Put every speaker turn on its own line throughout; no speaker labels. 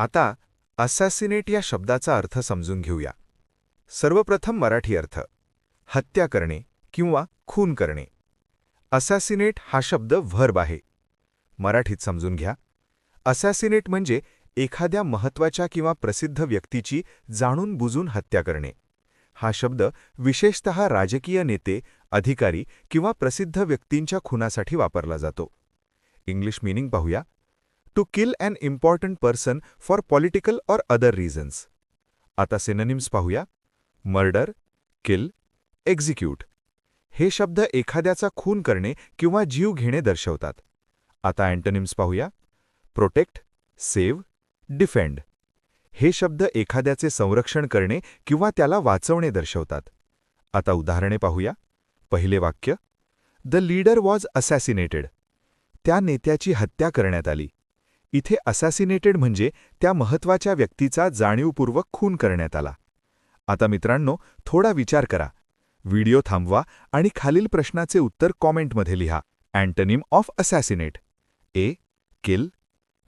आता असॅसिनेट या शब्दाचा अर्थ समजून घेऊया. सर्वप्रथम मराठी अर्थ: हत्या करणे किंवा खून करणे. असॅसिनेट हा शब्द व्हर्ब आहे. मराठीत समजून घ्या. असॅसिनेट म्हणजे एखाद्या महत्त्वाच्या किंवा प्रसिद्ध व्यक्तीची जाणून बुजून हत्या करणे. हा शब्द विशेषतः राजकीय नेते, अधिकारी किंवा प्रसिद्ध व्यक्तींच्या खुनासाठी वापरला जातो. इंग्लिश मीनिंग पाहूया. To kill an important person for political or other reasons. आता सिनोनिम्स पाहूया. Murder, kill, execute. हे शब्द एखाद्याचा खून करणे किंवा जीव घेणे दर्शवतात. आता अँटोनिम्स पाहूया. Protect, save, defend. हे शब्द एखाद्याचे संरक्षण करणे किंवा त्याला वाचवणे दर्शवतात. आता उदाहरणे पाहूया. पहिले वाक्य: द लीडर वॉज असॅसिनेटेड. त्या नेत्याची हत्या करण्यात आली. इथे असॅसिनेटेड म्हणजे त्या महत्त्वाच्या व्यक्तीचा जाणीवपूर्वक खून करण्यात आला. आता मित्रांनो, थोडा विचार करा. व्हिडिओ थांबवा आणि खालील प्रश्नाचे उत्तर कॉमेंटमध्ये लिहा. Antonym of assassinate: A. Kill,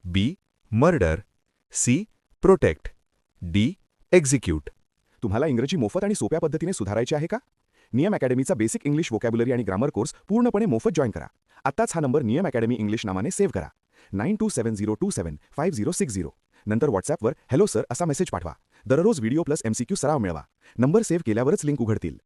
B. Murder, C. Protect, D. Execute.
तुम्हाला इंग्रजी मोफत आणि सोप्या पद्धतीने सुधारायचे आहे का? नियम अकॅडमीचा बेसिक इंग्लिश व्होकॅब्युलरी आणि ग्रामर कोर्स पूर्णपणे मोफत जॉईन करा. आत्ताच हा नंबर नियम अकॅडमी इंग्लिश नावाने सेव्ह करा. 9270275060. नंतर व्हॉट्सॲपवर हॅलो सर असा मेसेज पाठवा. दररोज व्हिडिओ प्लस MCQ सराव मिळवा. नंबर सेव्ह केल्यावरच लिंक उघडतील.